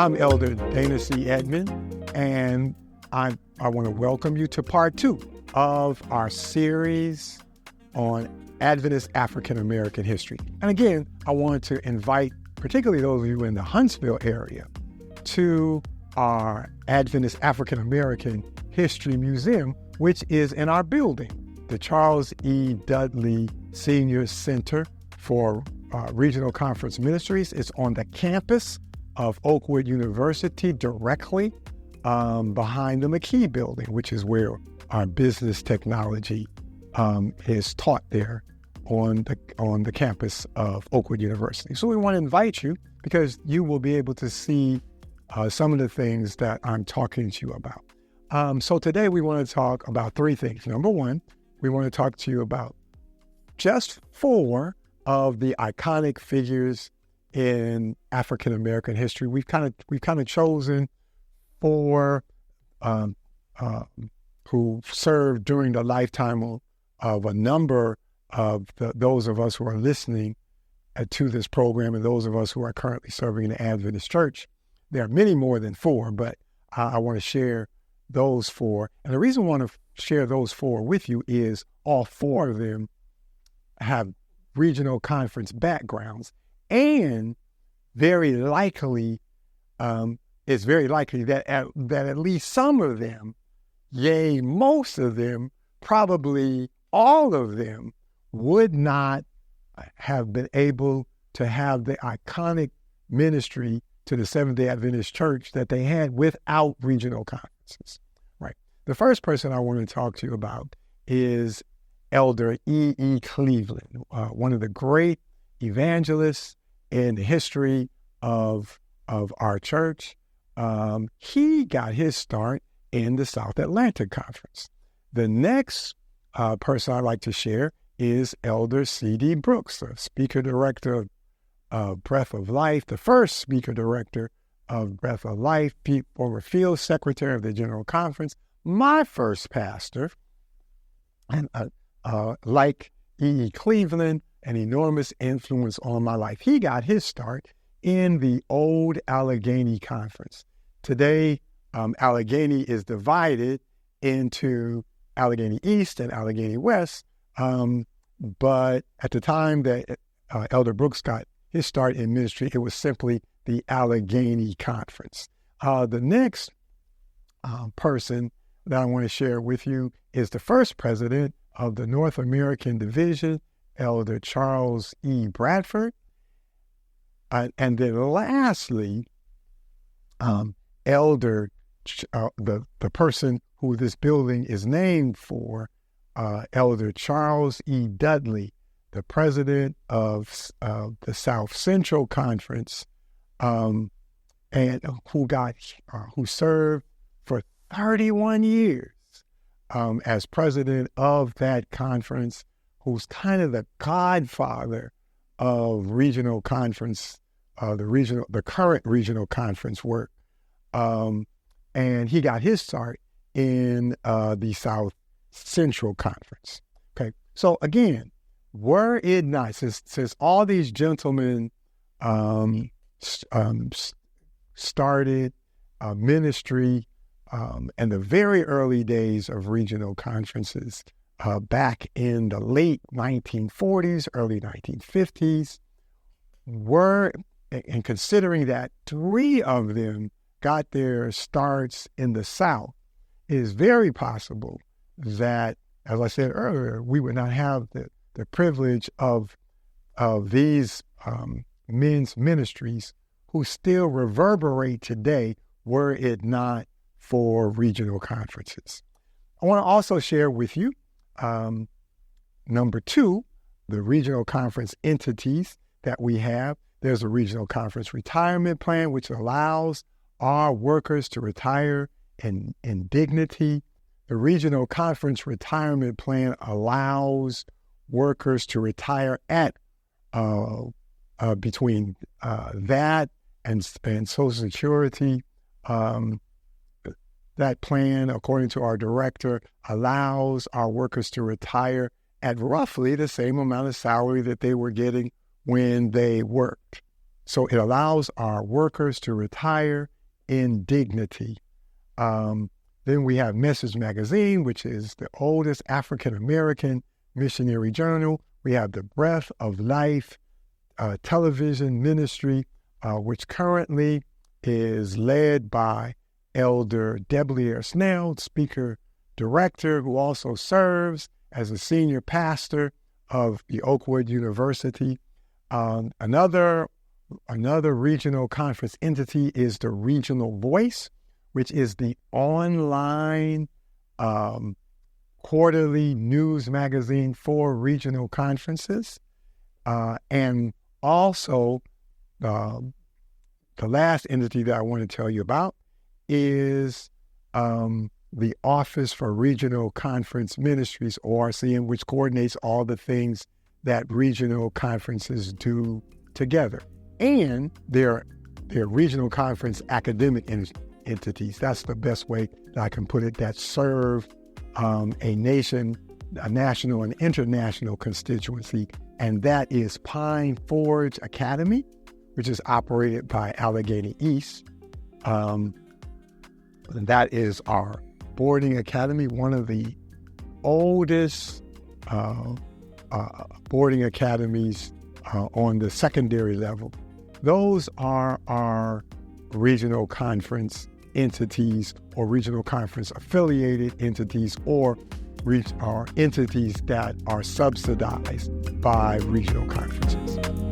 I'm Elder Dana C. Edmond, and I want to welcome you to part 2 of our series on Adventist African American history. And again, I want to invite particularly those of you in the Huntsville area to our Adventist African American History Museum, which is in our building, the Charles E. Dudley Senior Center for Regional Conference Ministries. It's on the campus of Oakwood University, directly behind the McKee building, which is where our business technology is taught there on the campus of Oakwood University. So we want to invite you because you will be able to see some of the things that I'm talking to you about. So today we want to talk about 3 things. Number 1, we want to talk to you about just 4 of the iconic figures in African American history. We've kind of chosen 4 who served during the lifetime of a number of those of us who are listening to this program, and those of us who are currently serving in the Adventist Church. There are many more than 4, but I want to share those 4. And the reason I want to share those 4 with you is all 4 of them have regional conference backgrounds, and very likely, it's very likely that at least some of them, yea, most of them, probably all of them, would not have been able to have the iconic ministry to the Seventh-day Adventist Church that they had without regional conferences. Right. The first person I want to talk to you about is Elder E.E. Cleveland, one of the great evangelists in the history of our church. He got his start in the South Atlantic Conference. The next person I'd like to share is Elder C.D. Brooks, the Speaker Director of Breath of Life, the first Speaker Director of Breath of Life, former Field Secretary of the General Conference, my first pastor, and like E.E. Cleveland, an enormous influence on my life. He got his start in the old Allegheny Conference. Today, Allegheny is divided into Allegheny East and Allegheny West, but at the time that Elder Brooks got his start in ministry, it was simply the Allegheny Conference. The next person that I want to share with you is the first president of the North American Division, Elder Charles E. Bradford. And then lastly, Elder, the person who this building is named for, Elder Charles E. Dudley, the president of the South Central Conference, and who served for 31 years as president of that conference, who's kind of the godfather of regional conference, the current regional conference work. And he got his start in the South Central Conference. Okay, so again, were it not, since all these gentlemen started ministry in the very early days of regional conferences, back in the late 1940s, early 1950s, and considering that 3 of them got their starts in the South, it is very possible that, as I said earlier, we would not have the privilege of these men's ministries who still reverberate today were it not for regional conferences. I want to also share with you number 2, the regional conference entities that we have. There's a regional conference retirement plan, which allows our workers to retire in dignity. The regional conference retirement plan allows workers to retire at between that and Social Security. That plan, according to our director, allows our workers to retire at roughly the same amount of salary that they were getting when they worked. So it allows our workers to retire in dignity. Then we have Message Magazine, which is the oldest African-American missionary journal. We have the Breath of Life television ministry, which currently is led by Elder Deblier Snell, speaker director, who also serves as a senior pastor of the Oakwood University. Another regional conference entity is the Regional Voice, which is the online quarterly news magazine for regional conferences. And also, the last entity that I want to tell you about is the Office for Regional Conference Ministries, ORCM, which coordinates all the things that regional conferences do together. And they're regional conference academic entities. That's the best way that I can put it, that serve a national and international constituency. And that is Pine Forge Academy, which is operated by Allegheny East. And that is our boarding academy, one of the oldest boarding academies on the secondary level. Those are our regional conference entities or regional conference affiliated entities or entities that are subsidized by regional conferences.